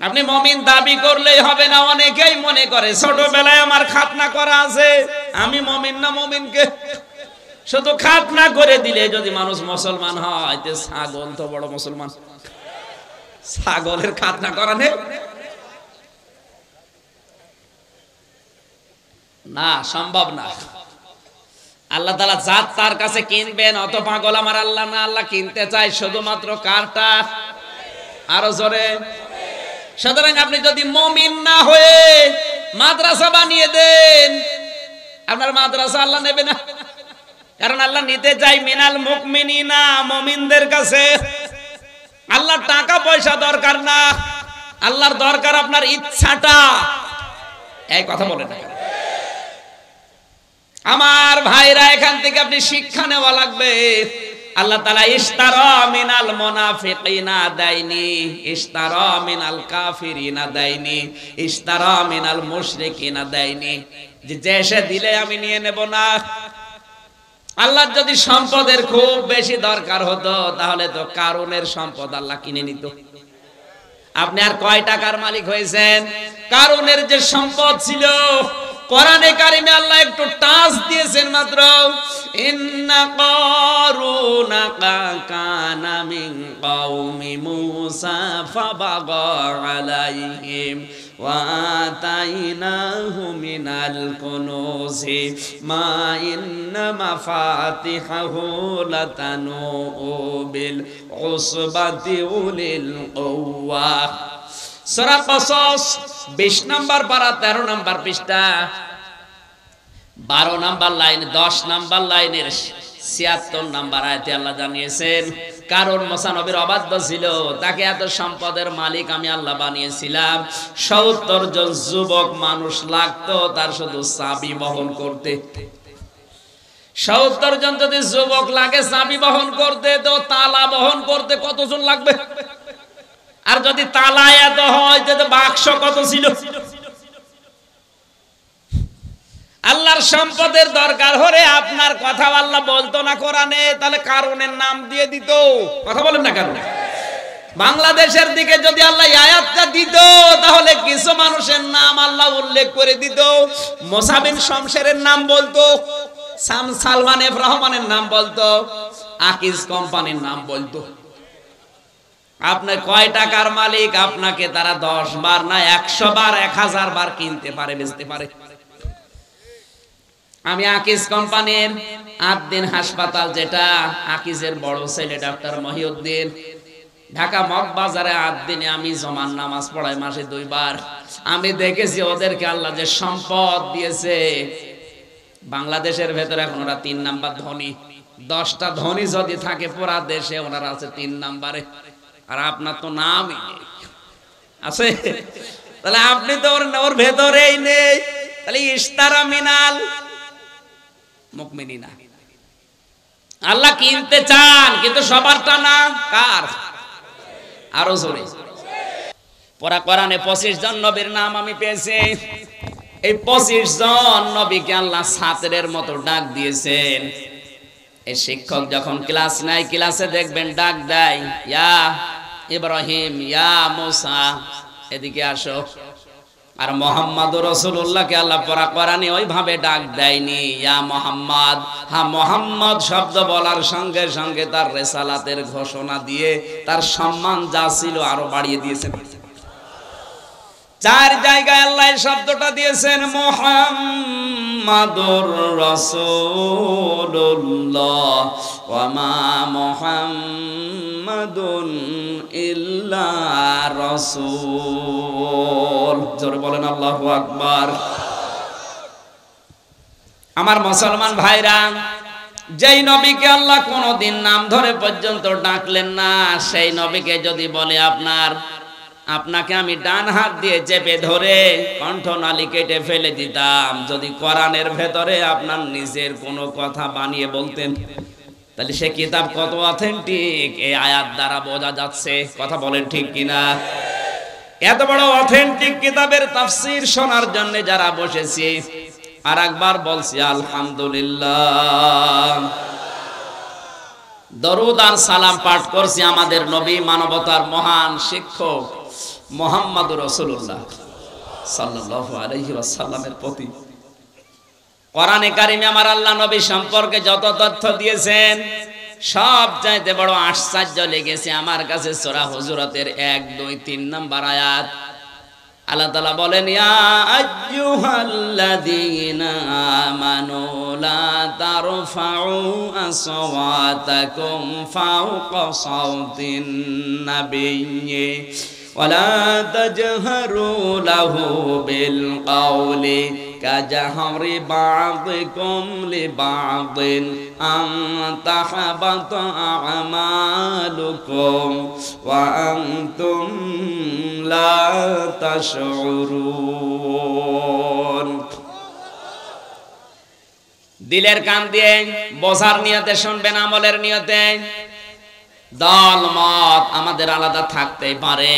আপনি মুমিন দাবি করলেই হবে না। অনেকেই মনে করে ছোটবেলায় আমার খাতনা করা আছে, আমি মুমিন না। মুমিনকে শুধু খাতনা করে দিলে যদি মানুষ মুসলমান হয়, তে ছাগল তো বড় মুসলমান। ছাগলের খাতনা করা নেই না, সম্ভব না। আল্লাহ তাআলা জাত তার কাছে কিনবেন, অত পাগল আমার আল্লাহ না। আল্লাহ কিনতে চায় শুধুমাত্র কারটা, আরো জোরে। সুতরাং আপনি যদি মুমিন না হয়ে মাদ্রাসা বানিয়ে দেন, আপনার মাদ্রাসা আল্লাহ নেবে না। কারণ আল্লাহ নিতে চাই মিনাল মুমিনিনা, মুমিনদের কাছে। আল্লাহর টাকা পয়সা দরকার না, আল্লাহর দরকার আপনার ইচ্ছাটা। এই কথা বলেন না আমার ভাইরা, এখান থেকে আপনি শিক্ষা নেওয়া লাগবে। আল্লাহ তাআলা ইশতারা মিনাল মুনাফিকিনা দাইনি, ইশতারা মিনাল কাফিরিনা দাইনি, ইশতারা মিনাল মুশরিকিনা দাইনি। যে সে দিলে আমি নিয়ে নেব না। আল্লাহর যদি সম্পদের খুব বেশি দরকার হতো, তাহলে তো কারুনের সম্পদ আল্লাহ কিনে নিত। আপনি আর কয় টাকার মালিক হয়েছেন? কারুনের যে সম্পদ ছিল, কোরআনে কারিমে আল্লাহ একটু টাচ দিয়েছেন মাত্র। ইন্না কারুনা কানা মিন কওমি মূসা ফাবাগা আলাইহিম ওয়া আতাইনাহু মিনাল কুনুজি মা ইন্না মাফাতিহাহু লাতানু বিল উসবাতি উলিল কুওয়া। সূরা কসস 20 নম্বর পারা 13 নম্বর পৃষ্ঠা 12 নম্বর লাইন 10 নম্বর লাইনের 76 নম্বর আয়াতে আল্লাহ জানিয়েছেন, কারণ মুসা নবীর অবাধ্য ছিল, তাকে এত সম্পদের মালিক আমি আল্লাহ বানিয়েছিলাম। 70 জন যুবক মানুষ লাগতো তার শুধু চাবি বহন করতে। 70 জন যদি যুবক লাগে চাবি বহন করতে, তো তালা বহন করতে কতজন লাগবে? আর যদি তালা এত হয়, তো বাক্স কত ছিল? আল্লাহর সম্পদের দরকার হলে আপনার কথা আল্লাহ বলতো না কোরআনে, তাহলে কারণের নাম দিয়ে দিত। কথা বলেন না কেন? বাংলাদেশের দিকে যদি আল্লাহ আয়াতটা দিত, তাহলে কিছু মানুষের নাম আল্লাহ উল্লেখ করে দিত। মুসা বিন শমশেরের নাম বলতো, সালমান এফ রহমানের নাম বলতো, আকিজ কোম্পানির নাম বলতো। আপনার কয় টাকার মালিক, আপনাকে তারা 10 বার না 100 বার 1000 বার কিনতে পারে, বেচতে পারে। আমি আকিজ কোম্পানির আদ্দিন হাসপাতাল, যেটা আকিজের বড় ছেলে ডাক্তার মহিউদ্দিন, ঢাকা মগবাজারে আদ্দিনে আমি জমান নামাজ পড়াই মাসে 2 বার। আমি দেখেছি ওদেরকে আল্লাহ যে সম্পদ দিয়েছে। বাংলাদেশের ভেতরে এখন ওরা 3 নাম্বার ধনী। 10টা ধনী যদি থাকে পুরা দেশে, ওনারা আছে 3 নাম্বারে। আর আপনার তো নামই আছে, তাহলে আপনি তো ওর ভেতরেই নেই। তাহলে ইশতারা মিনাল মুমিনিনা, আল্লাহ কিনতে চান, কিন্তু সবারটা না। কার? আরো জোরে। পরা কোরআনে 25 জন নবীর নাম আমি পেয়েছি। এই 25 জন নবীকে আল্লাহ ছাত্রের মতো ডাক দিয়েছেন। এই শিক্ষক যখন ক্লাস নেয়, ক্লাসে দেখবেন ডাক দেয়, ইয়া ইব্রাহিম, ইয়া মুসা, এদিকে আসো। আর মুহাম্মাদুর রাসূলুল্লাহকে আল্লাহ পরা কোরআনে ওইভাবে ডাক দেয়নি, ইয়া মুহাম্মদ। হ্যাঁ, মুহাম্মদ শব্দ বলার সঙ্গে সঙ্গে তার রিসালাতের ঘোষণা দিয়ে তার সম্মান যা ছিল আরো বাড়িয়ে দিয়েছেন। 4 জায়গায় আল্লাহ এই শব্দটা দিয়েছেন, মুহাম্মাদুর রাসূলুল্লাহ ওয়া মা মুহাম্মাদুন ইল্লা রাসূল। জোরে বলেন আল্লাহু আকবার। আমার মুসলমান ভাইরা, যেই নবীকে আল্লাহ কোনদিন নাম ধরে পর্যন্ত ডাকলেন না, সেই নবীকে যদি বলে আপনাকে আমি ডান হাত দিয়ে চেপে ধরে কণ্ঠনালী কেটে ফেলে দিতাম, যদি কোরআনের ভেতরে আপনার নিজের কোনো কথা বানিয়ে বলতেন, তাহলে সে কিতাব কত অথেন্টিক এই আয়াত দ্বারা বোঝা যাচ্ছে। কথা বলেন ঠিক কিনা? এত বড় অথেন্টিক কিতাবের তাফসীর শোনার জন্য যারা বসেছি, আর একবার বলছি আলহামদুলিল্লাহ। দরুদ আর সালাম পাঠ করছি আমাদের নবী, মানবতার মহান শিক্ষক মুহাম্মাদুর রাসূলুল্লাহ সাল্লাল্লাহু আলাইহি ওয়াসাল্লামের প্রতি। কোরআনে কারিমে আমার আল্লাহ নবী সম্পর্কে যত তথ্য দিয়েছেন সব চাইতে বড় আশ্চর্য লেগেছে আমার কাছে সূরা হুজুরাতের 1, 2, 3 নম্বর আয়াত। আল্লাহ তাআলা বলেন, ইয়া আইয়ুহাল্লাযীনা আমানু লা তারফাউ আসওয়াতাকুম ফাওকা সাওতিন নাবিয়্যি ওয়ালা তাজহারু লাহু বিল কওলি কাজহারি বা'দিকুম লিবা'দিন আন তাহবাতা আমালুকুম ওয়া আনতুম লা তাশউরুন। দিলের কান দিয়ে বোঝার নিয়তে শুনবেন, আমলের নিয়তে। দল মত আমাদের আলাদা থাকতেই পারে,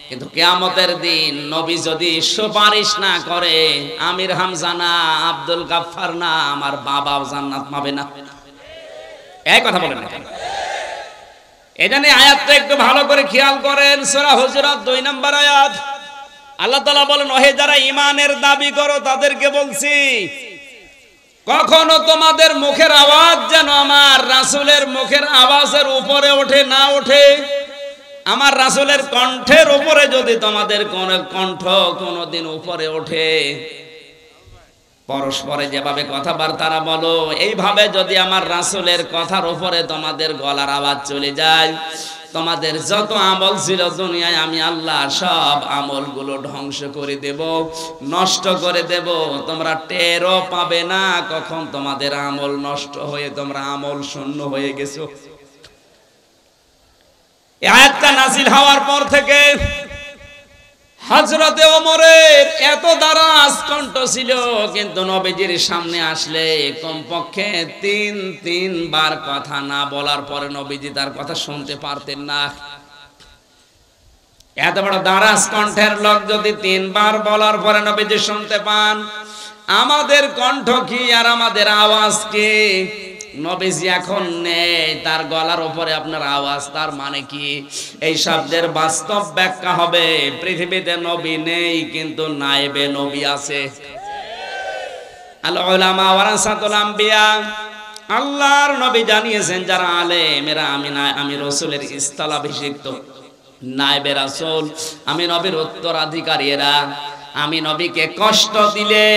কিন্তু কিয়ামতের দিন নবী যদি সুপারিশ না করে, আমির হামজা না, আব্দুল গাফফার না, আমার বাবাও জান্নাত পাবে না। এই কথা বলেন না কেন? এখানে আয়াতটা একটু ভালো করে খেয়াল করেন। সূরা হুজুরাত 2 নম্বর আয়াত। আল্লাহ তাআলা বলেন, ওহে যারা ঈমানের দাবি করো তাদেরকে বলছি, কখনো তোমাদের মুখের আওয়াজ যেন আমার রাসূলের মুখের আওয়াজের উপরে ওঠে না ওঠে। আমার রাসূলের কণ্ঠের উপরে যদি তোমাদের কোন কণ্ঠ কোনদিন উপরে ওঠে, পরস্পরে যেভাবে কথাবার্তা বলো, এইভাবে যদি আমার রাসূলের কথার উপরে তোমাদের গলার আওয়াজ চলে যায়, তোমাদের যত আমল ছিল দুনিয়ায় আমি আল্লাহ সব আমলগুলো ধ্বংস করে দেব, নষ্ট করে দেব। তোমরা টেরও পাবে না কখন তোমাদের আমল নষ্ট হয়ে তোমরা আমল শূন্য হয়ে গেছো। এই আয়াতটা নাযিল হওয়ার পর থেকে হযরতে ওমরের এত দারাজ কণ্ঠ ছিল, কিন্তু নবীজির সামনে আসলে কমপক্ষে 3 বার কথা না বলার পরে নবীজি তার কথা শুনতে পারতেন না। এত বড় দারাজ কণ্ঠের লোক যদি 3 বার বলার পরে নবীজি শুনতে পান, আমাদের কণ্ঠ কি আর আমাদের আওয়াজ কি? নবীজি এখন নেই, তার গলার উপরে আপনার আওয়াজ, তার মানে কি? এই শব্দের বাস্তব ব্যাখ্যা হবে, পৃথিবীতে নবী নেই কিন্তু নায়েবে নবী আছে। আল উলামা ওয়ারাসাতুল আম্বিয়া। আল্লাহর নবী জানিয়েছেন, যারা আলেম এরা আমি রাসূলের স্থলাভিষিক্ত নায়েবে রাসূল, আমি নবীর উত্তরাধিকারী। এরা আমি নবীকে কষ্ট দিলে,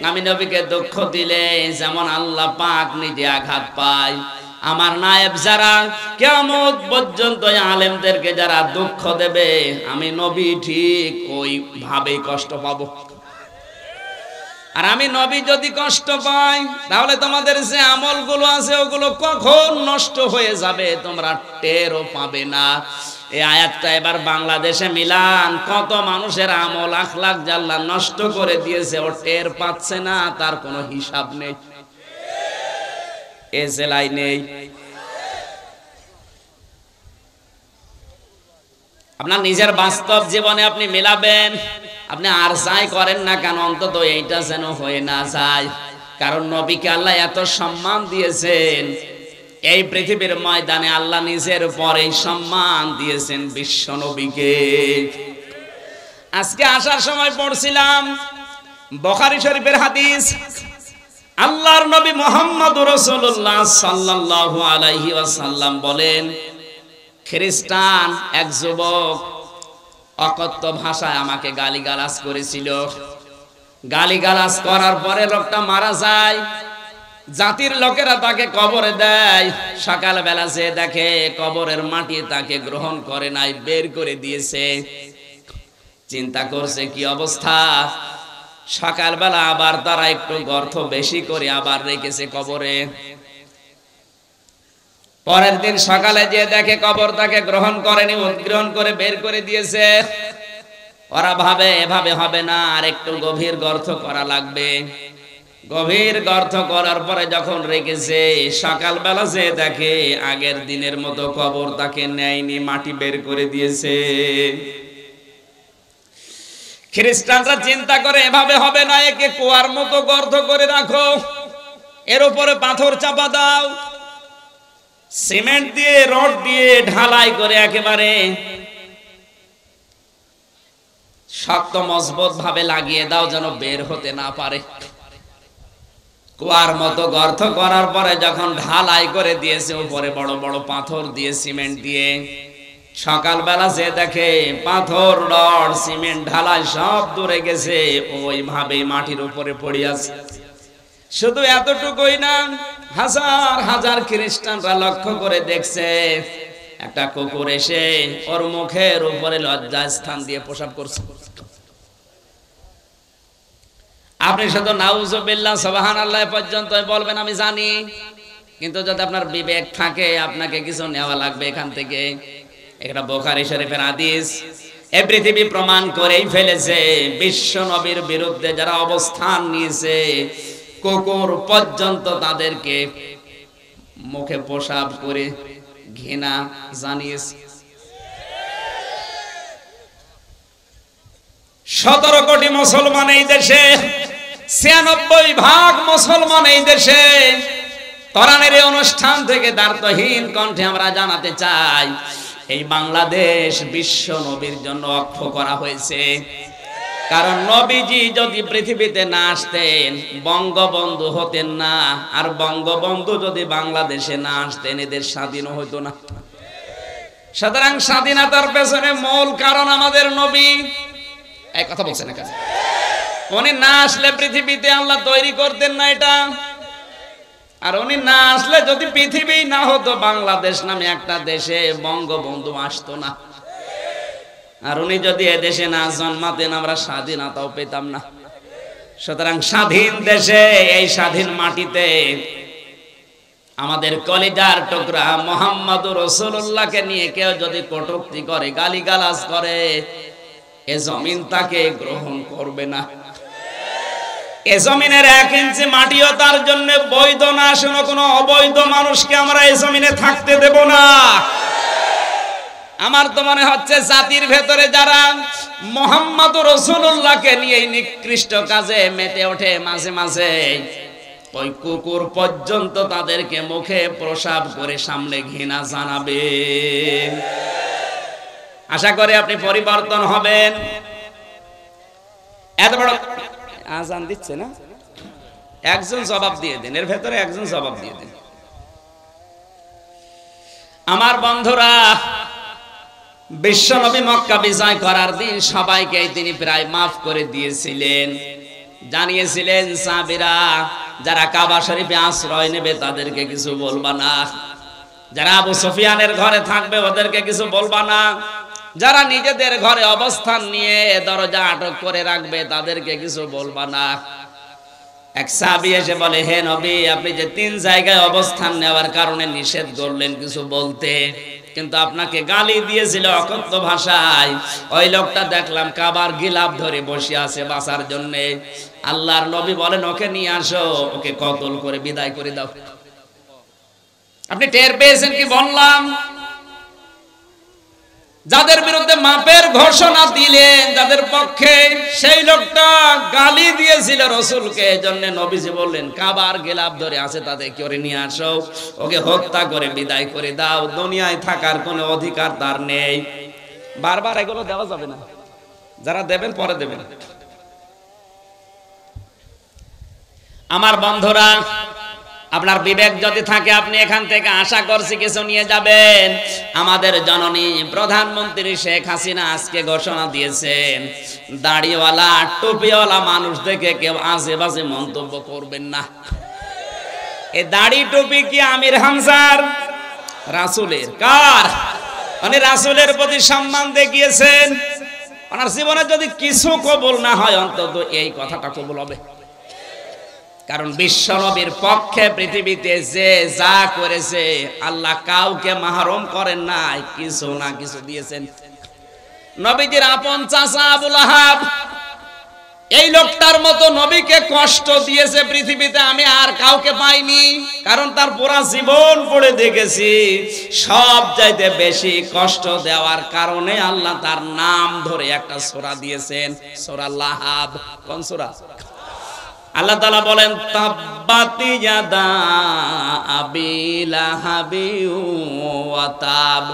আমি নবীকে দুঃখ দিলে যেমন আল্লাহ পাক নিজে আঘাত পায়, আমার নায়েব যারা কিয়ামত পর্যন্ত আলেমদেরকে যারা দুঃখ দেবে, আমি নবী ঠিক ওইভাবেই কষ্ট পাবো। আর আমি নবী যদি কষ্ট পাই, তাহলে তোমাদের যে আমলগুলো আছে ওগুলো কখন নষ্ট হয়ে যাবে তোমরা টেরও পাবে না। এই আয়াতটা এবার বাংলাদেশে মিলান, কত মানুষের আমল আখলাক আল্লাহ নষ্ট করে দিয়েছে, ও টের পাচ্ছে না, তার কোনো হিসাব নেই, এ জেলায় নেই। আপনার নিজের বাস্তব জীবনে আপনি মেলাবেন, আপনি আর যাই করেন না কেন অন্তত এইটা যেন হয়ে না যায়। কারণ নবীকে আল্লাহ এত সম্মান দিয়েছেন, এই পৃথিবীর ময়দানে আল্লাহ নিজের পরেই সম্মান দিয়েছেন বিশ্ব নবীকে। আজকে আসার সময় পড়ছিলাম বুখারী শরীফের হাদিস, আল্লাহর নবী মুহাম্মদুর রাসূলুল্লাহ সাল্লাল্লাহু আলাইহি ওয়াসাল্লাম বলেন, খ্রিস্টান এক যুবক অকথ্য ভাষায় আমাকে গালিগালাজ করেছিল। গালিগালাজ করার পরে লোকটা মারা যায়, জাতির লোকেরা তাকে কবরে দেয়। সকালবেলা সে দেখে কবরের মাটি তাকে গ্রহণ করে নাই, বের করে দিয়েছে। চিন্তা করছে কি অবস্থা। সকালবেলা আবার তারা একটু গর্ত বেশি করে আবার রেখেছে কবরে। পরের দিন সকালে যে দেখে কবর তাকে গ্রহণ করেনি, উদ্গ্রহণ করে বের করে দিয়েছে। ওরা ভাবে এভাবে হবে না, আর একটু গভীর গর্ত করা লাগবে। গভীর গর্ত করার পরে যখন রেখেছে, সকালবেলা যে দেখে আগের দিনের মতো কবর তাকে নেয়নি, মাটি বের করে দিয়েছে। খ্রিস্টানরা চিন্তা করে এভাবে হবে না, একে কুয়ার মতো গর্ত করে রাখো, এর উপরে পাথর চাপা দাও, সিমেন্ট দিয়ে রড দিয়ে ঢালাই করে একেবারে শক্ত মজবুত ভাবে লাগিয়ে দাও যেন বের হতে না পারে। কুয়ার মতো গর্ত করার পরে যখন ঢালাই করে দিয়েছে, উপরে বড় বড় পাথর দিয়ে সিমেন্ট দিয়ে, সকালবেলা যে দেখে পাথর রড সিমেন্ট ঢালাই সব দূরে গেছে, ওইভাবে মাটির উপরে পড়ে আছে। শুধু এতটুকুই না, হাজার হাজার খ্রিস্টানরা লক্ষ্য করে দেখছে একটা কুকুর এসে ওর মুখের উপরে লজ্জা স্থান দিয়ে প্রসাব করছে। আপনি শুধু নাউজুবিল্লাহ সুবহানাল্লাহ পর্যন্ত বলবেন আমি জানি, কিন্তু যদি আপনার বিবেক থাকে আপনাকে কিছু নেওয়া লাগবে এখান থেকে। এটা বুখারী শরীফের হাদিস। এই পৃথিবী প্রমাণ করেই ফেলেছে, বিশ্ব নবীর বিরুদ্ধে যারা অবস্থান নিয়েছে, কুকুর পর্যন্ত তাদেরকে মুখে প্রসাব করে ঘৃণা জানিয়েছে। 17 কোটি মুসলমান এই দেশে, 96% মুসলমান এই দেশে। কোরআনের এই অনুষ্ঠান থেকে দ্বার্থহীন কণ্ঠে আমরা জানাতে চাই, এই বাংলাদেশ বিশ্ব নবীর জন্য অক্ষ করা হয়েছে। কারণ নবীজি যদি পৃথিবীতে না আসতেন বঙ্গবন্ধু হতেন না, আর বঙ্গবন্ধু যদি বাংলাদেশে না আসতেন এদের স্বাধীন হতো না। সুতরাং স্বাধীনতার পেছনে মূল কারণ আমাদের নবী। এই কথা বলছেন না, উনি না আসলে পৃথিবীতে আল্লাহ তৈরি করতেন না এটা। আর উনি না আসলে যদি পৃথিবী না হতো, বাংলাদেশ নামে একটা দেশে বঙ্গবন্ধু আসতো না। আর উনি যদি এদেশে না জন্মাতেন আমরা স্বাধীনতাও পেতাম না। সুতরাং স্বাধীন দেশে, এই স্বাধীন মাটিতে আমাদের কলিজার টুকরা মুহাম্মদুর রাসূলুল্লাহকে নিয়ে কেউ যদি কটূক্তি করে, গালিগালাজ করে, এ জমিন তাকে গ্রহণ করবে না। এ জমিনের 1 ইঞ্চি মাটিও তার জন্য বৈধ না। শোনো, কোনো অবৈধ মানুষকে আমরা এই জমিনে থাকতে দেব না। আমার তো মনে হচ্ছে জাতির ভেতরে যারা মুহাম্মদুর রাসূলুল্লাহকে নিয়ে নিকৃষ্ট কাজে মেতে ওঠে, মাঝে মাঝে ওই কুকুর পর্যন্ত তাদেরকে মুখে প্রসাব করে সামনে ঘৃণা জানাবে। আশা করি আপনি পরিবর্তন হবেন। এত বড় আজান দিচ্ছে না, একজন জবাব দিয়ে দেন, এর ভেতরে একজন জবাব দিয়ে দেন। আমার বন্ধুরা, বিশ্বনবী মক্কা বিজয় করার দিন সবাইকে তিনি প্রায় মাফ করে দিয়েছিলেন। জানিয়েছিলেন সাহাবীরা যারা কাবা শরীফে আশ্রয় নেবে তাদেরকে কিছু বলবা না, যারা আবু সুফিয়ানের ঘরে থাকবে ওদেরকে কিছু বলবা না, যারা নিজেদের ঘরে অবস্থান নিয়ে দরজা আটক করে রাখবে তাদেরকে কিছু বলবা না। এক সাহাবী এসে বলে, হে নবী, আপনি যে 3 জায়গায় অবস্থান নেওয়ার কারণে নিষেধ করলেন কিছু বলতে, কিন্তু আপনাকে গালি দিয়েছিল অকথ্য ভাষায়। ওই লোকটা দেখলাম কাবার গিলাফ ধরে বসে আছে বাঁচার জন্য। আল্লাহর নবী বলেন, ওকে নিয়ে আসো, ওকে কতল করে বিদায় করে দাও। আপনি টের পেয়েছেন কি বললাম? যাদের বিরুদ্ধে মাপের ঘোষণা দিলেন, যাদের পক্ষে, সেই লোকটা গালি দিয়েছিল রাসূলকে। এজন্য নবীজি বললেন, কাবার গিলাফ ধরে আছে তাদের করে নিয়ে আসো, ওকে হত্যা করে বিদায় করে দাও। দুনিয়ায় থাকার কোনো অধিকার তার নেই। বারবার এগুলো দেওয়া যাবে না, যারা দেবেন পরে দেবেন। আমার বন্ধুরা, আপনার বিবেক যদি থাকে আপনি এখান থেকে আশা করছি কিছু নিয়ে যাবেন। আমাদের জননী প্রধানমন্ত্রী শেখ হাসিনা আজকে ঘোষণা দিয়েছেন, দাড়িওয়ালা টুপিওয়ালা মানুষ দেখে কেউ আজে বাজে মন্তব্য করবেন না। এই দাড়ি টুপি কি আমির হামজার? রাসূলের। কার? উনি রাসূলের প্রতি সম্মান দেখিয়েছেন। ওনার জীবনে যদি কিছু কবুল না হয়, অন্তত এই কথাটা কবুল হবে। কারণ বিশ্বনবীর পক্ষে পৃথিবীতে যে যা করেছে আল্লাহ কাউকে মাহরুম করেন নাই, কিছু না কিছু দিয়েছেন। নবীজির আপন চাচা আবু লাহাব, এই লোকটার মতো নবীকে কষ্ট দিয়েছে পৃথিবীতে আমি আর কাউকে পাইনি। কারণ তার পুরা জীবন পড়ে দেখেছি, সব চাইতে বেশি কষ্ট দেওয়ার কারণে আল্লাহ তার নাম ধরে একটা সূরা দিয়েছেন, সূরা লাহাব। কোন সূরা? আল্লাহ তাআলা বলেন, তাব্বাত ইয়াদা আবি লাহাবি ওয়া তাব।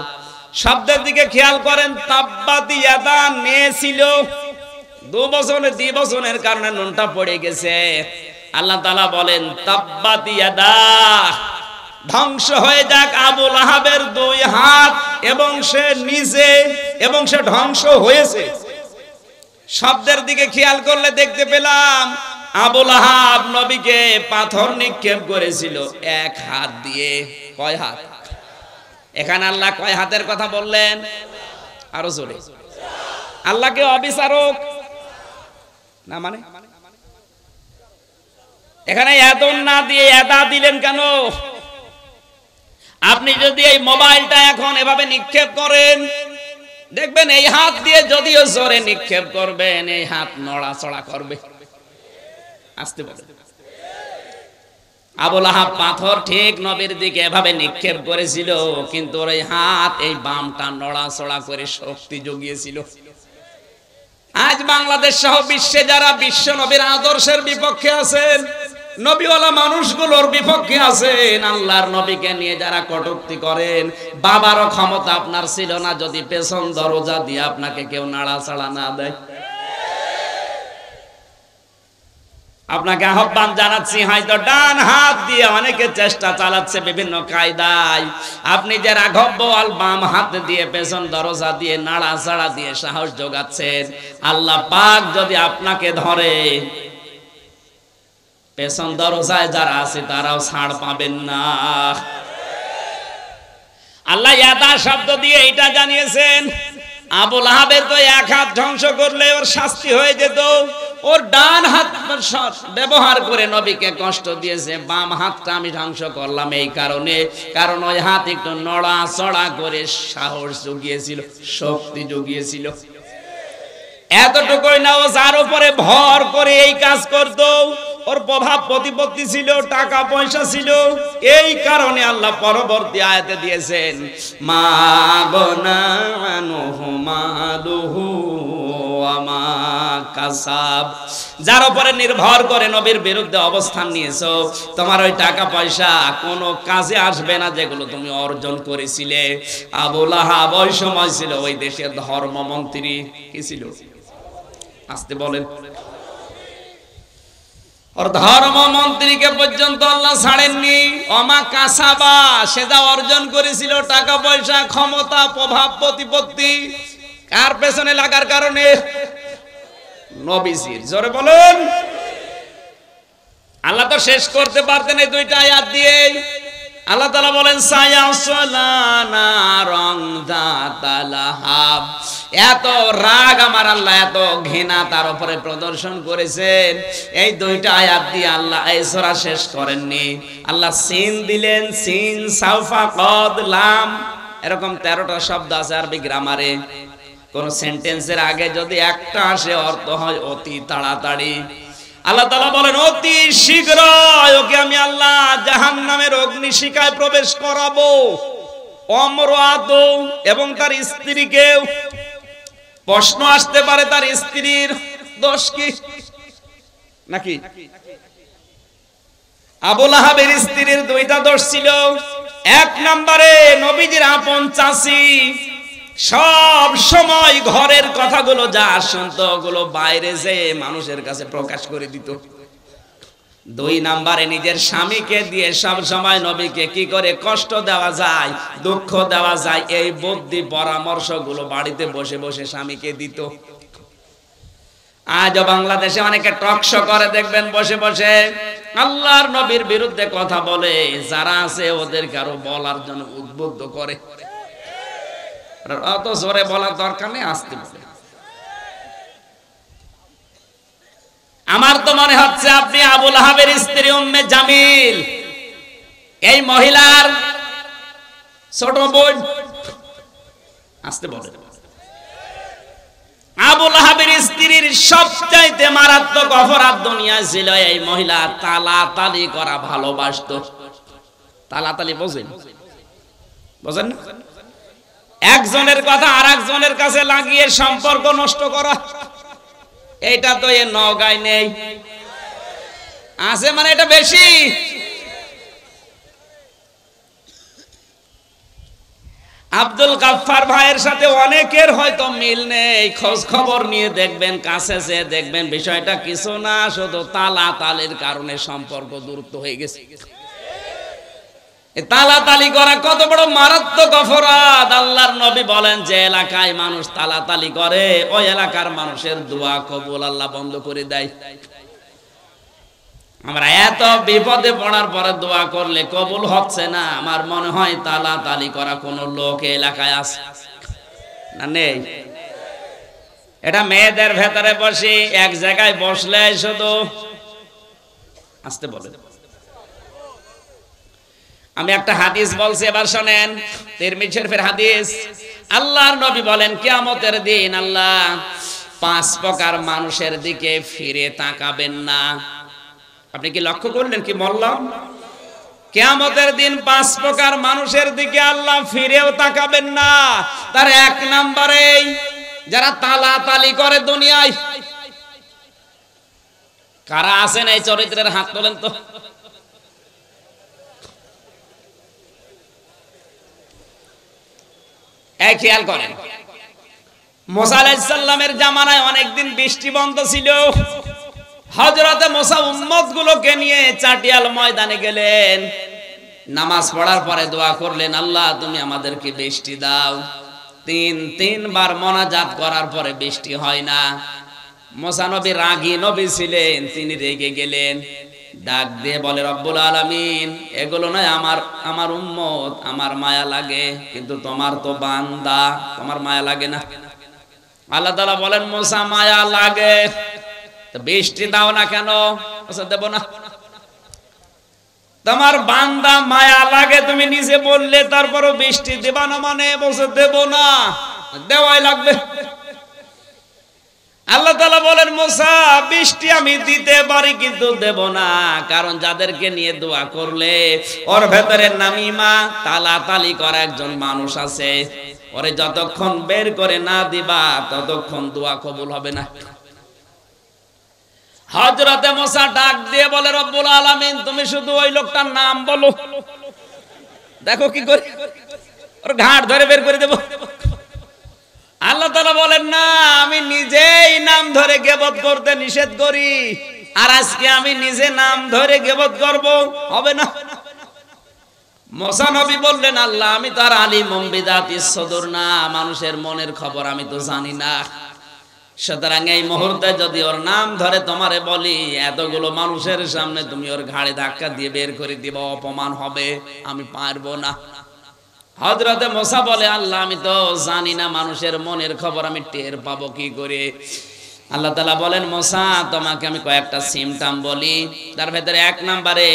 শব্দের দিকে খেয়াল করেন, তাব্বাত ইয়াদা নে ছিল, 2 বছরের কারণে নুনটা পড়ে গেছে। আল্লাহ তাআলা বলেন তাব্বাত ইয়াদা, ধ্বংস হয়ে যাক আবু লাহাবের 2 হাত, এবং সে নিজে, এবং সে ধ্বংস হয়েছে। শব্দের দিকে খেয়াল করলে দেখতে পেলাম আবু লাহাব নবীকে পাথর নিক্ষেপ করেছিল 1 হাত দিয়ে। কয় হাত? এখানে আল্লাহ কয় হাতের কথা বললেন? আরো জোরে। আল্লাহ কি অবিচারক না? মানে এখানে এদন না দিয়ে এদা দিলেন কেন? আপনি যদি এই মোবাইলটা এখন এভাবে নিক্ষেপ করেন, দেখবেন এই হাত দিয়ে যদিও জোরে নিক্ষেপ করবেন, এই হাত নড়াচড়া করবে। আসতে বলেন। আবু লাহাব পাথর ঠিক নবীর দিকে এভাবে নিক্ষেপ করেছিল, কিন্তু ওর এই হাত, এই বামটা নড়াচড়া করে শক্তি জুগিয়েছিল। আজ বাংলাদেশ সহ বিশ্বে যারা বিশ্ব নবীর আদর্শের বিপক্ষে আছেন, নবীওয়ালা মানুষগুলোর বিপক্ষে আছেন, আল্লাহর নবীকে নিয়ে যারা কটূক্তি করেন, বাবারও ক্ষমতা আপনার ছিল না যদি পেছন দরজা দিয়ে আপনাকে কেউ নাড়াচাড়া না দেয়। আপনাকে আহ্বান জানাচ্ছি, হয়তো ডান হাত দিয়ে অনেকে চেষ্টা চালাচ্ছে বিভিন্ন কায়দায়, আপনি যে রাঘব বোয়াল বাম হাত দিয়ে পেছন দরজা দিয়ে নাড়াচাড়া দিয়ে সাহস যোগাচ্ছেন, আল্লাহ পাক যদি আপনাকে ধরে, পেছন দরজায় যারা আছে তারাও ছাড় পাবেন না। আল্লাহ ইয়াদা শব্দ দিয়ে এটা জানিয়েছেন, আবু লাহাবের তো 1 হাত ধ্বংস করলে ওর শাস্তি হয়ে যেত। ওর ডান হাত ব্যবহার করে নবীকে কষ্ট দিয়েছে, বাম হাতটা আমি ধ্বংস করলাম এই কারণে, কারণ ওই হাত একটু নড়াচড়া করে সাহস জুগিয়েছিল, শক্তি জুগিয়েছিল। এতটুকুই না, ও যার উপরে ভর করে এই কাজ করতো, ওর প্রভাব প্রতিপত্তি ছিল, টাকা পয়সা ছিল, এই কারণে আল্লাহ পরবর্তী আয়াতে দিয়েছেন মা গনানুহু মালুহু ওয়া মা কাসাব। যার উপরে নির্ভর করে নবীর বিরুদ্ধে অবস্থান নিয়েছো, তোমার ওই টাকা পয়সা কোনো কাজে আসবে না যেগুলো তুমি অর্জন করেছিলে। আবু লাহাব ওই সময় ছিল ওই দেশের ধর্মমন্ত্রী। কি ছিল? আসতে বলেন। ওর ধর্মমন্ত্রীকে পর্যন্ত আল্লাহ ছাড়েননি। অমা কাসাবা, সে যা অর্জন করেছিল, টাকা পয়সা, ক্ষমতা, প্রভাব প্রতিপত্তি, কার পেছনে লাগার কারণে? নবীজির। জোরে বলুন। আল্লাহ তো শেষ করতে পারতেন এই 2টা আয়াত দিয়ে। আল্লাহ তাআলা বলেন সায়াসলানা রংদাতালাহাব। এত রাগ আমার আল্লাহ, এত ঘৃণা তার উপরে প্রদর্শন করেছেন, এই 2টা আয়াত দিয়ে আল্লাহ এই সূরা শেষ করেননি। আল্লাহ সিন দিলেন, সিন সাউফা কদ লাম, এরকম 13টা শব্দ আছে আরবি গ্রামারে। কোন সেন্টেন্সের আগে যদি একটা আসে অর্থ হয় অতি তাড়াতাড়ি। আল্লাহ তাআলা বলেন অতি শীঘ্র ওকে আমি আল্লাহ জাহান্নামের অগ্নিশিখায় প্রবেশ করাবো, অমরাত এবং তার স্ত্রীকেও। প্রশ্ন আসতে পারে, তার স্ত্রীর দোষ কি নাকি? আবু লাহাবের স্ত্রীর 2টা দোষ ছিল। 1 নম্বরে নবীজির আপন চাচী, সব সময় ঘরের কথাগুলো যা শুনতো ওগুলো বাইরে যে মানুষের কাছে প্রকাশ করে দিত। 2 নম্বরে নিজের স্বামীকে দিয়ে সব সময় নবীকে কি করে কষ্ট দেওয়া যায়, দুঃখ দেওয়া যায়, এই বুদ্ধি পরামর্শগুলো বাড়িতে বসে বসে স্বামীকে দিত। আজও বাংলাদেশে অনেকে টক শো করে, দেখবেন বসে বসে আল্লাহর নবীর বিরুদ্ধে কথা বলে, যারা আছে ওদেরকে আরো বলার জন্য উদ্বুদ্ধ করে। অত জোরে বলার দরকার নেই, আসতে বলে। আমার তো মনে হচ্ছে আপনি আবু লাহাবের স্ত্রী উম্মে জামিল, এই মহিলার ছোট বোন। আসতে বলে। আবু লাহাবের স্ত্রীর সবচাইতে মারাত্মক অপরাধ দুনিয়ায় ছিল এই মহিলা তালাতালি করা ভালোবাসতো। তালাতালি বোঝেন? বোঝেন না? একজনের কথা আরেকজনের কাছে লাগিয়ে সম্পর্ক নষ্ট করা, এটা তো এ নওগাঁয় নেই, আছে মানে এটা বেশি। আব্দুল গাফফার ভাইয়ের সাথে অনেকের হয়তো মিল নেই, খোঁজ খবর নিয়ে দেখবেন, কাছে যেয়ে দেখবেন বিষয়টা কিছু না, শুধু তালাতালির কারণে সম্পর্ক দূরত্ব হয়ে গেছে। তালাতালি করা কত বড় মারাত্মক অপরাধ। আল্লাহর নবী বলেন যে এলাকায় মানুষ তালাতালি করে ওই এলাকার মানুষের দোয়া কবুল আল্লাহ বন্ধ করে দেয়। আমরা এত বিপদে পড়ার পরে দোয়া করলে কবুল হচ্ছে না, আমার মনে হয় তালাতালি করা কোন লোক এলাকায় আছে না? নেই। এটা মেয়েদের ভেতরে বসে এক জায়গায় বসলে শুধু আসতে বলে। আমি একটা হাদিস বলছি, এবার শোনেন, তিরমিজি শরীফের হাদিস। আল্লাহর নবী বলেন কিয়ামতের দিন আল্লাহ 5 প্রকার মানুষের দিকে ফিরে তাকাবেন না। আপনি কি লক্ষ্য করলেন কি বললাম? কিয়ামতের দিন 5 প্রকার মানুষের দিকে আল্লাহ ফিরেও তাকাবেন না। তার 1 নম্বরে যারা তালাতালি করে দুনিয়ায়। কারা আছেন এই চরিত্রের হাত তোলেন তো। এই খেয়াল করেন, মুসা আলাইহিস সালামের জামানায় অনেকদিন বৃষ্টি বন্ধ ছিল। হযরতে মুসা উম্মতগুলোকে নিয়ে চাটিয়াল ময়দানে গেলেন। নামাজ পড়ার পরে দোয়া করলেন, আল্লাহ তুমি আমাদেরকে বৃষ্টি দাও। 3বার মোনাজাত করার পরে বৃষ্টি হয় না। মুসা নবী রাগী নবী ছিলেন, তিনি রেগে গেলেন। ডাক দিয়ে বলে, রব্বুল আলামিন, এগুলো নয় আমার উম্মত, আমার মায়া লাগে, কিন্তু তোমার তো বান্দা, তোমার মায়া লাগে না। আল্লাহ তাআলা বলেন, মুসা মায়া লাগে তো বৃষ্টি দাও না কেন? দেব না। তোমার বান্দা মায়া লাগে তুমি নিজে বললে, তারপরও বৃষ্টি দেবা না মানে বলছে দেব না, দেওয়াই লাগবে। আল্লাহ তাআলা বলেন, মুসা বৃষ্টি আমি দিতে পারি কিন্তু দেব না, কারণ যাদেরকে নিয়ে দোয়া করলে ওর ভেতরে নামিমা তালাতালি করা একজন মানুষ আছে, ওরে যতক্ষণ বের করে না দিবা ততক্ষণ দোয়া কবুল হবে না। হযরতে মুসা ডাক দিয়ে বলে, রব্বুল আলামিন তুমি শুধু ওই লোকটার নাম বলো, দেখো কি করে ওর ঘাট ধরে বের করে দেব। আল্লাহ তাআলা বলেন, না, আমি নিজেই নাম ধরে গীবত করতে নিষেধ করি, আর আজকে আমি নিজে নাম ধরে গীবত করব, হবে না। মুসা নবী বললেন, আল্লাহ আমি তো আর আলিমুম বিযাতিস সুদূর না, মানুষের মনের খবর আমি তো জানি না, সুতরাং এই মুহূর্তে যদি ওর নাম ধরে তোমারে বলি, এতগুলো মানুষের সামনে তুমি ওর ঘাড়ে ধাক্কা দিয়ে বের করে দিবা, অপমান হবে, আমি পারবো না। হযরতে মুসা বলে, আল্লাহ আমি তো জানি না মানুষের মনের খবর, আমি টের পাবো কি করে? আল্লাহ তাআলা বলেন, মুসা তোমাকে আমি কয়েকটা সিমটম বলি, তার ভেতরে 1 নম্বরে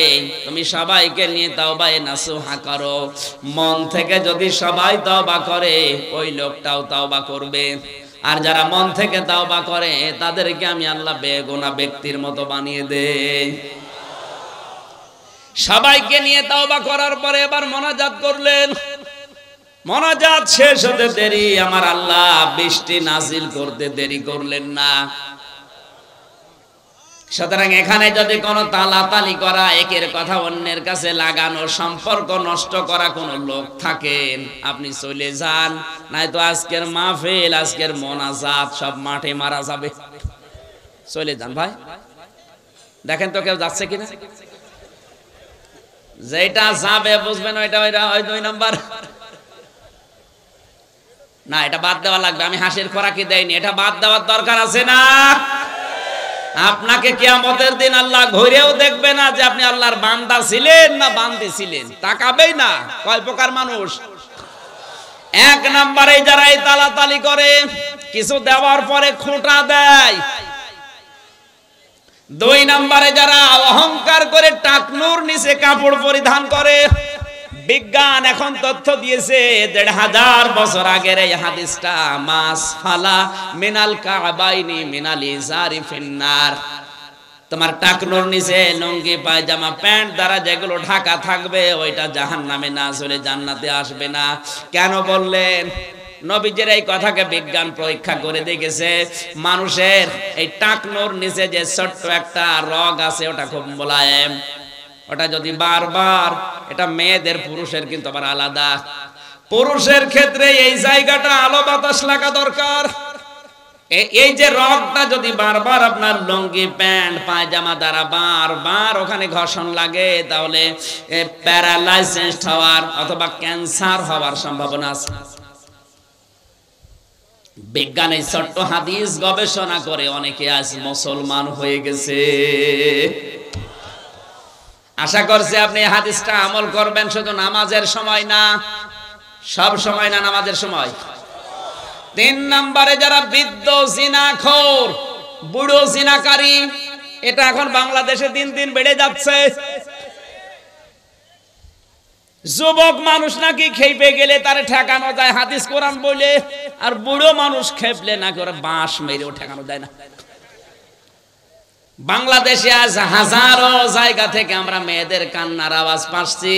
তুমি সবাইকে নিয়ে তাওবায়ে নাসুহা করো। মন থেকে যদি সবাই তওবা করে ওই লোকটাও তওবা করবে, আর যারা মন থেকে তওবা করে তাদেরকে আমি আল্লাহ বেগুনাহ ব্যক্তির মতো বানিয়ে দেই। সবাইকে নিয়ে তওবা করার পরে এবার মোনাজাত করলেন। মোনাজাত শেষ হতে দেরি আমার আল্লাহ বৃষ্টি নাজিল করতে দেরি করলেন না। সুতরাং এখানে যদি কোনো তালাতালি করা, একের কথা অন্যের কাছে লাগানো, সম্পর্ক নষ্ট করা কোন লোক থাকেন, আপনি চলে যান, নয়তো আজকের মাহফিল, আজকের মোনাজাত সব মাঠে মারা যাবে। চলে যান ভাই, দেখেন তো কেউ যাচ্ছে কিনা। যেটা যাবে বুঝবেন ওইটা ওই 2 নাম্বার না, এটা বাদ দেওয়া লাগবে। আমি হাসির খোরাকি দেইনি, এটা বাদ দেওয়ার দরকার আছে না? আপনাকে কিয়ামতের দিন আল্লাহ ঘুরেও দেখবে না যে আপনি আল্লাহর বান্দা ছিলেন না বান্দি ছিলেন, তাকাবেই না। কয় প্রকার মানুষ? 1 নম্বরে যারা এই তালাতালি করে, কিছু দেওয়ার পরে খোঁটা দেয়। 2 নম্বরে যারা অহংকার করে টাকনুর নিচে কাপড় পরিধান করে। বিজ্ঞান এখন তথ্য দিয়েছে 1500 বছর আগের এই হাদিসটা, মাস ফালা মিনাল কাবাইনি মিনাল ইজারি ফিন্নার। তোমার টাকনুর নিচে লুঙ্গি পায়জামা প্যান্ট দ্বারা যেগুলো ঢাকা থাকবে ওইটা জাহান্নামে না চলে জান্নাতে আসবে না। কেন বললেন? নবীজির এই কথাকে বিজ্ঞান পরীক্ষা করে দেখেছে, মানুষের এই টাকনুর নিচে যে ছোট্ট একটা রগ আছে ওটা খুব মোলায়েম, ওটা যদি বারবার, এটা মেয়েদের পুরুষের কিন্তু আবার আলাদা, পুরুষের ক্ষেত্রে এই জায়গাটা আলো বাতাস লাগা দরকার। এই যে রগটা যদি বারবার আপনার লুঙ্গি প্যান্ট পায়জামা দ্বারা বারবার ওখানে ঘর্ষণ লাগে, তাহলে প্যারালাইসিস হওয়ার অথবা ক্যান্সার হওয়ার সম্ভাবনা আছে। বিজ্ঞান এই ছোট্ট হাদিস গবেষণা করে অনেকে আজ মুসলমান হয়ে গেছে। আশা করছি আপনি হাদিসটা আমল করবেন, শুধু নামাজের সময় না, সব সময় না, নামাজের সময়। 3 নম্বরে যারা বৃদ্ধ জিনাখোর, বুড়ো জিনাকারী, এটা এখন বাংলাদেশে দিন দিন বেড়ে যাচ্ছে। যুবক মানুষ নাকি খেপে গেলে তারে ঠেকানো যায় হাদিস কোরআন বলে, আর বুড়ো মানুষ খেপলে নাকি ওরা বাঁশ মেরেও ঠেকানো যায় না। বাংলাদেশে আজ হাজারো জায়গা থেকে আমরা মেয়েদের কান্নার আওয়াজ পাচ্ছি,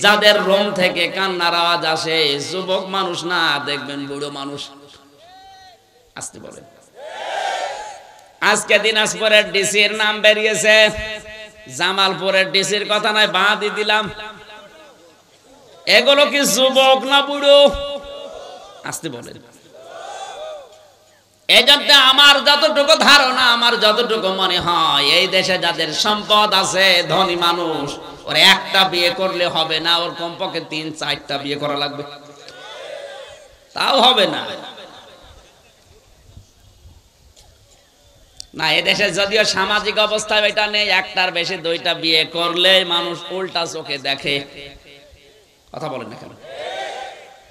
যাদের রুম থেকে কান্নার আওয়াজ আসে যুবক মানুষ না, দেখবেন বুড়ো মানুষ। আসতে বলেন। আজকে দিনাজপুরের ডিসির নাম বেরিয়েছে, জামালপুরের ডিসির কথা নয়, বাদ দিলাম। এগুলো কি যুবক না বুড়ো? আসতে বলেন। এই জন্য আমার যতটুকু ধারণা, আমার যতটুকু মনে হয়, এই দেশে যাদের সম্পদ আছে, ধনী মানুষ, ওর একটা বিয়ে করলে হবে না, ওর কমপক্ষে 3-4টা বিয়ে করা লাগবে, তাও হবে না। না, এদেশে যদিও সামাজিক অবস্থায় এটা নেই, একটার বেশি 2টা বিয়ে করলে মানুষ উল্টা চোখে দেখে। কথা বলেন না কেন?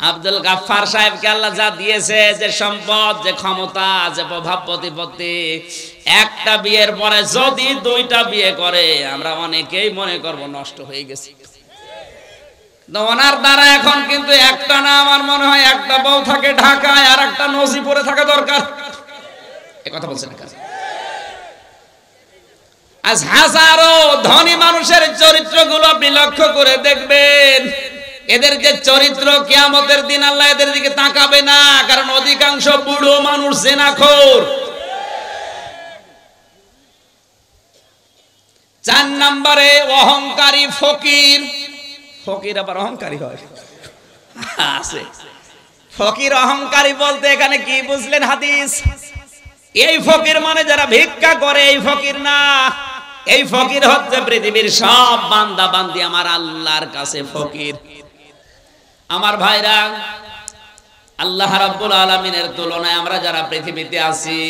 আব্দুল গাফফার সাহেবকে আল্লাহ যা দিয়েছে, যে সম্পদ, যে ক্ষমতা, যে প্রভাব প্রতিপত্তি, একটা বিয়ের পরে যদি 2টা বিয়ে করে, আমরা অনেকেই মনে করব নষ্ট হয়ে গেছে। ওনার দ্বারা এখন কিন্তু একটা না, আমার মনে হয় একটা বউ থাকে ঢাকায় আর একটা নজিপুরে থাকা দরকার। এই কথা বলছেন না? আজ হাজারো ধনী মানুষের চরিত্রগুলো আপনি লক্ষ্য করে দেখবেন, এদের যে চরিত্র, কিয়ামতের দিন আল্লাহ এদের দিকে তাকাবে না, কারণ অধিকাংশ বুড়ো মানুষ জিনাখোর। 4 নম্বরে অহংকারী ফকির। ফকির আবার অহংকারী হয়? আছে। ফকির অহংকারী বলতে এখানে কি বুঝলেন হাদিস? এই ফকির মানে যারা ভিক্ষা করে, এই ফকির না। এই ফকির হচ্ছে পৃথিবীর সব বান্দা বান্দি আমার আল্লাহর কাছে ফকির। আমার ভাইরা, আল্লাহ রাব্বুল আলামিনের তুলনায় আমরা যারা পৃথিবীতে আছি,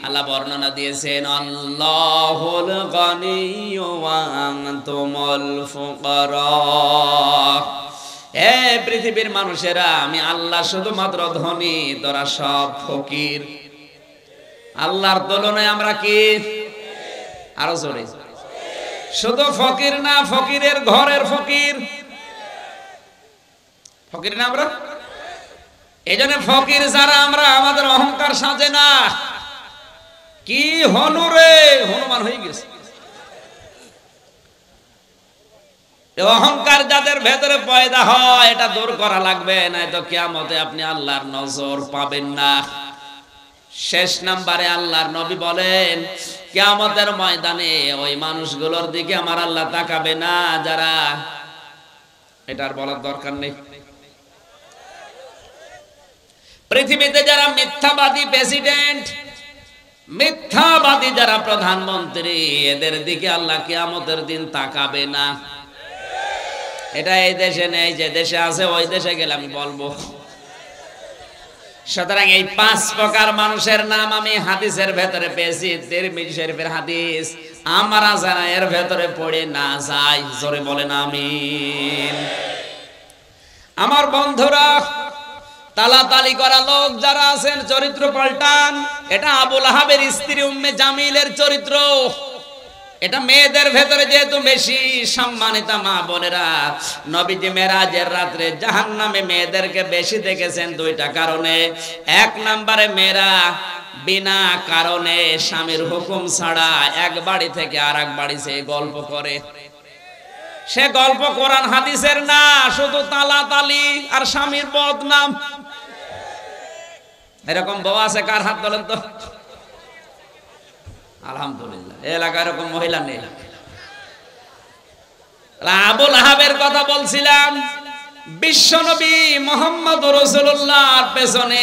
আল্লাহ বর্ণনা দিয়েছেন, আল্লাহুল গনিয়্যু ওয়া আনতুমুল ফুকারা। হে পৃথিবীর মানুষেরা, আমি আল্লাহ শুধুমাত্র ধনী, তোরা সব ফকির। আল্লাহর তুলনায় আমরা কি? আরো জোরে। শুধু ফকির না, ফকিরের ঘরের ফকির। ফকির না আমরা? এই জন্য ফকির যারা আমরা, আমাদের অহংকার সাজে না। কি হনু রে, হনুমান হয়ে গেছে। অহংকার যাদের ভেতরে পয়দা হয়, এটা দূর করা লাগবে, নয়তো কিয়ামতে আপনি আল্লাহর নজর পাবেন না। শেষ নম্বরে আল্লাহর নবী বলেন, কিয়ামতের ময়দানে ওই মানুষগুলোর দিকে আমার আল্লাহ তাকাবে না যারা, এটার বলার দরকার নেই, পৃথিবীতে যারা মিথ্যাবাদী প্রেসিডেন্ট, মিথ্যাবাদী যারা প্রধানমন্ত্রী, এদের দিকে আল্লাহ কিয়ামতের দিন তাকাবে না। এটা এই দেশে নেই, যে দেশে আছে ওই দেশে গেলে আমি বলবো। সুতরাং এই 5 প্রকার মানুষের নাম আমি হাদিসের ভেতরে পেয়েছি, তিরমিজি শরীফের হাদিস। আমরা যারা এর ভেতরে পড়ে না যাই, জোরে বলেন আমিন। আমার বন্ধুরা, তালাতালি করা লোক যারা আছেন, চরিত্র পাল্টান। এটা আবুল আহাবের স্ত্রী উম্মে জামিলের চরিত্র। এটা মেয়েদের ভেতরে যেহেতু বেশি সম্মানিতা মা বোনেরা, নবীজি মেরাজের রাত্রে জাহান্নামে মেয়েদেরকে বেশি দেখেছেন 2টা কারণে। 1 নম্বরে, মেয়েরা বিনা কারণে স্বামীর হুকুম ছাড়া এক বাড়ি থেকে আরেক বাড়ি সে গল্প করে। সে গল্প কোরআন হাদিসের না, শুধু তালাতালি আর স্বামীর বদনাম। এরকম বউ আছে কার হাত বলেন তো? আলহামদুলিল্লাহ, এলাকায় এরকম মহিলা নেই। আবুল আহাবের কথা বলছিলাম, বিশ্বনবী মুহাম্মদুর রাসূলুল্লাহর পেছনে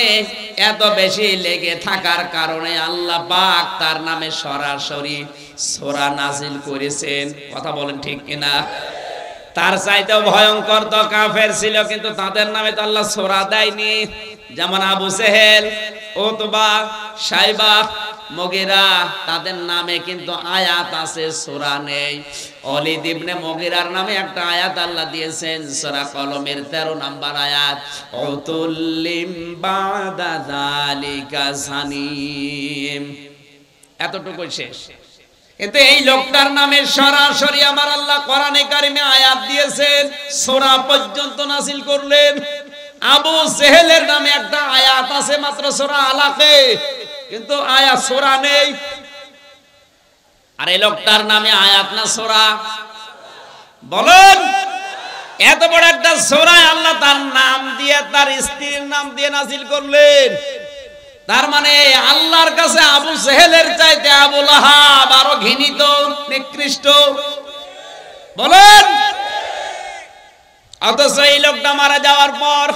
এত বেশি লেগে থাকার কারণে আল্লাহ পাক তার নামে সরাসরি সূরা নাজিল করেছেন। কথা বলেন ঠিক কিনা? তার চাইতেও ভয়ঙ্কর তো কাফের ছিল, কিন্তু তাদের নামে তো আল্লাহ সূরা দেয়নি। যেমন আবু জেহেল, উতবা, সাইবা, মুগীরা, তাদের নামে কিন্তু আয়াত আছে, সূরা নেই। ওয়ালিদ ইবনে মুগীরার নামে একটা আয়াত আল্লাহ দিয়েছেন, সূরা কলমের 13 নম্বর আয়াত, উতুল্লিম বাদা যালিকা সানিম। এতটুকুই শেষ। কিন্তু এই লোকটার নামে সরাসরি আমার আল্লাহ কোরআনে কারিমে আয়াত দিয়েছেন, সূরা পর্যন্ত নাযিল করলেন। আবু জেহেলের নামে একটা আয়াত আছে মাত্র সূরা আলাকে, কিন্তু আয়াত সূরা নেই। আর এই লোকটার নামে আয়াত না সূরা? বলেন, এত বড় একটা সূরা আল্লাহ তার নাম দিয়ে, তার স্ত্রীর নাম দিয়ে নাযিল করলেন। তার মানে আল্লাহর কাছে আবু জেহেলের চাইতে আবু লাহাব আরো ঘৃণিত, নিকৃষ্ট। বলেন, অথচ এই লোকটা মারা যাওয়ার পর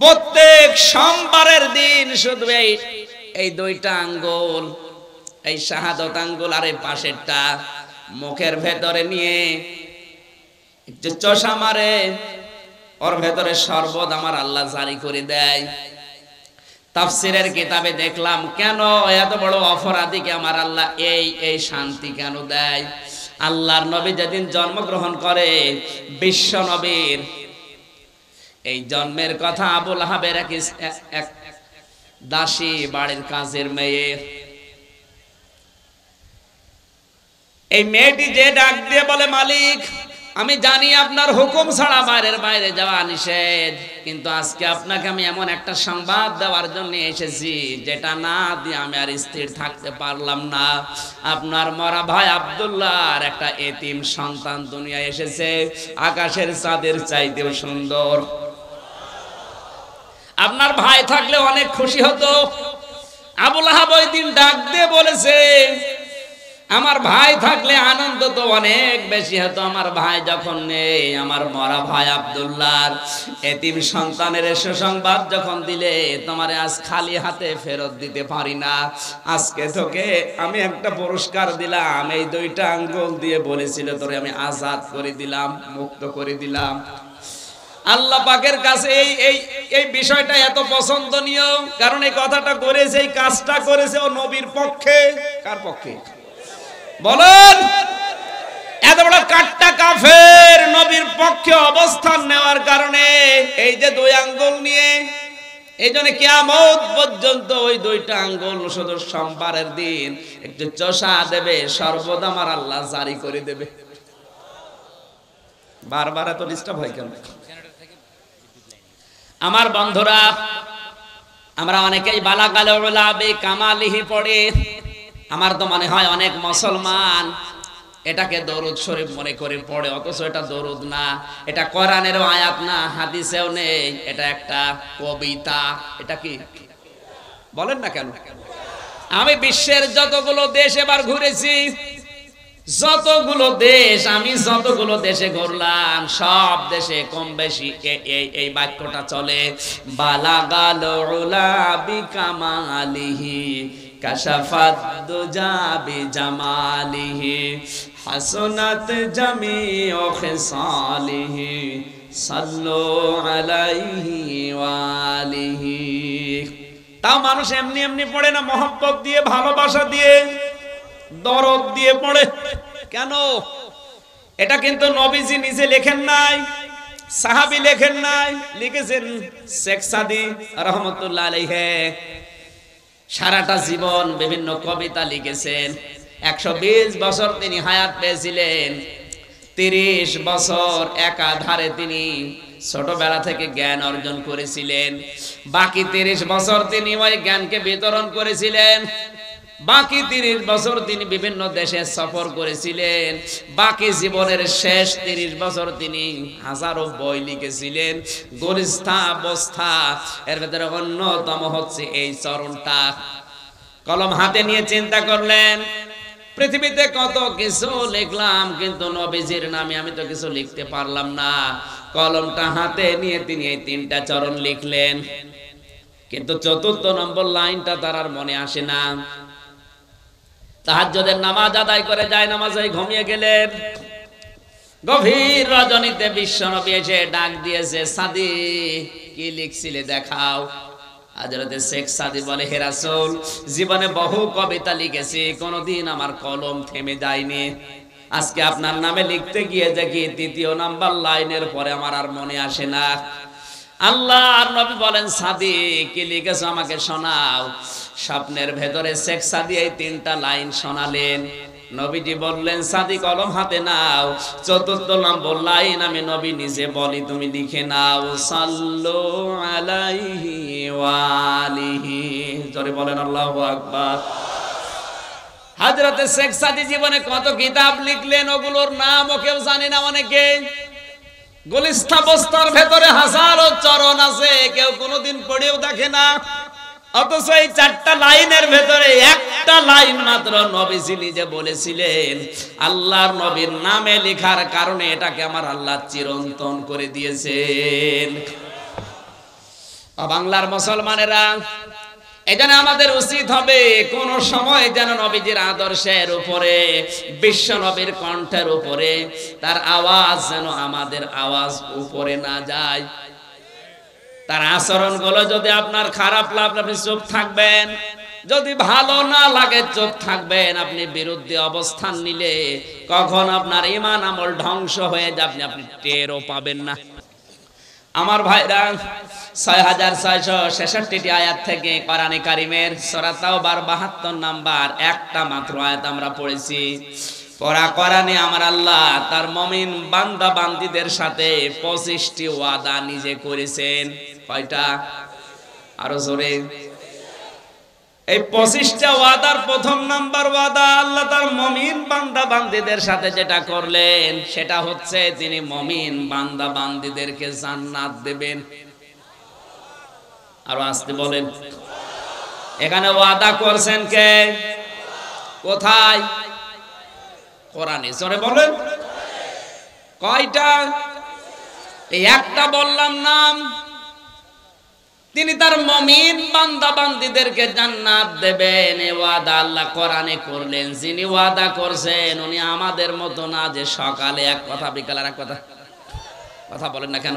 প্রত্যেক সোমবারের দিন শুধু এই দুইটা আঙ্গুল, এই শাহাদত আঙ্গুল আর এই পাশেরটা মুখের ভেতরে নিয়ে যে চশা মারে, ওর ভেতরে শরবত আমার আল্লাহ জারি করে দেয়। তাফসীরের কিতাবে দেখলাম, কেন এত বড় অপরাধীকে আমার আল্লাহ এই শান্তি কেন দেয়? আল্লাহর নবী যেদিন জন্মগ্রহণ করে, বিশ্ব নবীর এই জন্মের কথা আবু লাহাবের এক দাসী, বাড়ির কাজের মেয়ে, এই মেয়েটি যে ডাক দিয়ে বলে, মালিক আমি জানি আপনার হুকুম ছাড়া বাইরে যাওয়া নিষেধ, কিন্তু আজকে আপনাকে আমি এমন একটা সংবাদ দেওয়ার জন্য এসেছি যেটা না দিয়ে আমি আর স্থির থাকতে পারলাম না। আপনার মরা ভাই আব্দুল্লাহর একটা এতিম সন্তান দুনিয়ায় এসেছে, আকাশের চাঁদের চাইতেও সুন্দর। আপনার ভাই থাকলে অনেক খুশি হতো। আবু লাহাব ওই দিন ডাক দিয়ে বলেছে, আমার ভাই থাকলে আনন্দ তো অনেক বেশি হতো। আমার ভাই যখন নেই, আমার মরা ভাই আব্দুল্লাহর এতিম সন্তানের সুসংবাদ যখন দিলে, তোমার আজ খালি হাতে ফেরত দিতে পারি না। আজকে তোকে আমি একটা পুরস্কার দিলাম, এই দুইটা আঙ্গুল দিয়ে বলেছিল তোরে আমি আজাদ করে দিলাম, মুক্ত করে দিলাম। আল্লাহ পাকের কাছে এই বিষয়টা এত পছন্দনীয়, কারণ এই কথাটা করেছে, এই কাজটা করেছে ও নবীর পক্ষে। কার পক্ষে? বলেন, এত বড় কাট্টা কাফের নবীর পক্ষে অবস্থান নেওয়ার কারণে এই যে দুই আঙ্গুল নিয়ে, এই জন্য কিয়ামত পর্যন্ত ওই দুইটা আঙ্গুল শুধু সোমবারের দিন একটু চষা দেবে, সর্বদা আমার আল্লাহ জারি করে দেবে। বারবার এত ডিস্টার্ব হয় কেন? আমার বন্ধুরা, আমরা অনেকেই বালাগাল উলাবি কামালিহি পড়ে। আমার তো মনে হয় অনেক মুসলমান এটাকে দরুদ শরীফ মনে করে পড়ে, অথচ এটা দরুদ না, এটা কোরআনেরও আয়াত না, হাদিসেও নেই, এটা একটা কবিতা। এটা কি বলেন না কেন? আমি বিশ্বের যতগুলো দেশ এবার ঘুরেছি, আমি যতগুলো দেশে ঘুরলাম, সব দেশে কম বেশি এই বাক্যটা চলে, বালাগাল উলাবি কামালিহি কাশাফাত দুজা বিজামালিহি হাসনাত জামিউ খিসালিহি সাল্লু আলাইহি ওয়া আলিহি। তাও মানুষ এমনি এমনি পড়ে না, মহব্বত দিয়ে, ভালোবাসা দিয়ে, দরদ দিয়ে পড়ে। কেন? এটা কিন্তু নবীজি নিজে লেখেন নাই, সাহাবী লেখেন নাই, লিখেছেন শেখ সাদি রহমতুল্লাহ আলাইহি। সারাটা জীবন বিভিন্ন কবিতা লিখেছেন। 120 বছর তিনি হায়াত পেয়েছিলেন। 30 বছর একাধারে তিনি ছোটবেলা থেকে জ্ঞান অর্জন করেছিলেন। বাকি 30 বছর তিনি ওই জ্ঞানকে বিতরণ করেছিলেন। বাকি 30 বছর তিনি বিভিন্ন দেশে সফর করেছিলেন। বাকি জীবনের শেষ 30 বছর তিনি হাজারো বই লিখেছিলেন। গরিষ্ঠা অবস্থা এর ভেতরে অন্যতম হচ্ছে এই চরণটা। কলম হাতে নিয়ে চিন্তা করলেন, পৃথিবীতে কত কিছু লিখলাম, কিন্তু নবীজির নামে আমি তো কিছু লিখতে পারলাম না। কলমটা হাতে নিয়ে তিনি এই 3টা চরণ লিখলেন, কিন্তু 4র্থ নম্বর লাইনটা তার আর মনে আসে না। তাহাজ্জুদের নামাজ আদায় করে যায় নামাজে ঘুমিয়ে গেলেন। গভীর রজনীতে বিশ্বনবী এসে ডাক দিয়েছে, সাদি কি লিখছিলে দেখাও। হযরতে শেখ সাদি বলে, হে রাসূল, জীবনে বহু কবিতা লিখেছি, কোনোদিন আমার কলম থেমে যায়নি। আজকে আপনার নামে লিখতে গিয়ে দেখি 3য় নাম্বার লাইনের পরে আমার আর মনে আসে না। আল্লাহর নবী বলেন, সাদি কি লিখেছো আমাকে শোনাও। স্বপ্নের ভেতরে শেখ সাদি এই 3টা লাইন শোনালেন। নবীজি বললেন, সাদি কলম হাতে নাও, 4র্থ নম্বর লাইন আমি নবী নিজে বলি, তুমি লিখে নাও, সাল্লু আলাইহি ওয়া আলিহি। জোরে বলেন আল্লাহু আকবার। হযরতে শেখ সাদি জীবনে কত কিতাব লিখলেন, ওগুলোর নামও কেউ জানে না অনেকে। গুলিস্তা বস্তার ভেতরে হাজারো চরণ আছে, কেউ কোনোদিন পড়েও দেখে না। অথচ এই 4টা লাইনের ভেতরে একটা লাইন মাত্র নবীজি নিজে বলেছিলেন। আল্লাহর নবীর নামে লেখার কারণে এটাকে আমার আল্লাহ চিরন্তন করে দিয়েছেন। বাংলার মুসলমানেরা, এজন্য আমাদের উচিত হবে কোন সময় যেন নবীজির আদর্শের উপরে, বিশ্ব নবীর কণ্ঠের উপরে তার আওয়াজ যেন আমাদের আওয়াজ উপরে না যায়। তার আচরণগুলো যদি আপনার খারাপ লাগে আপনি চুপ থাকবেন, যদি ভালো না লাগে চুপ থাকবেন। আপনি বিরুদ্ধে অবস্থান নিলে কখন আপনার ঈমান আমল ধ্বংস হয়ে যাবে আপনি টেরও পাবেন না। আমার ভাইরা, 6666টি আয়াত থেকে কোরআনে কারীমের সূরা তাওবার 72 নাম্বার একটা মাত্র আয়াত আমরা পড়েছি। পড়া কোরআনে আমার আল্লাহ তার মুমিন বান্দা বান্দীদের সাথে 25টি ওয়াদা নিজে করেছেন। কয়টা? আরো জোরে। এই 25টা ওয়াদার প্রথম নাম্বার ওয়াদা আল্লাহ তার মুমিন বান্দা বান্দীদের সাথে যেটা করলেন সেটা হচ্ছে তিনি মুমিন বান্দা বান্দীদেরকে জান্নাত দেবেন। আর আসতে বলেন, এখানে ওয়াদা করছেন কে? কোথায়? কোরআনে। জোরে বলেন কয়টা? এই একটা বললাম নাম। তিনি তার মুমিন বান্দা বান্দীদেরকে জান্নাত দেবেন, এই ওয়াদা আল্লাহ কোরআনে করলেন। যিনি ওয়াদা করছেন উনি আমাদের মতো না যে সকালে এক কথা বিকালে এক কথা। কথা বলেন না কেন?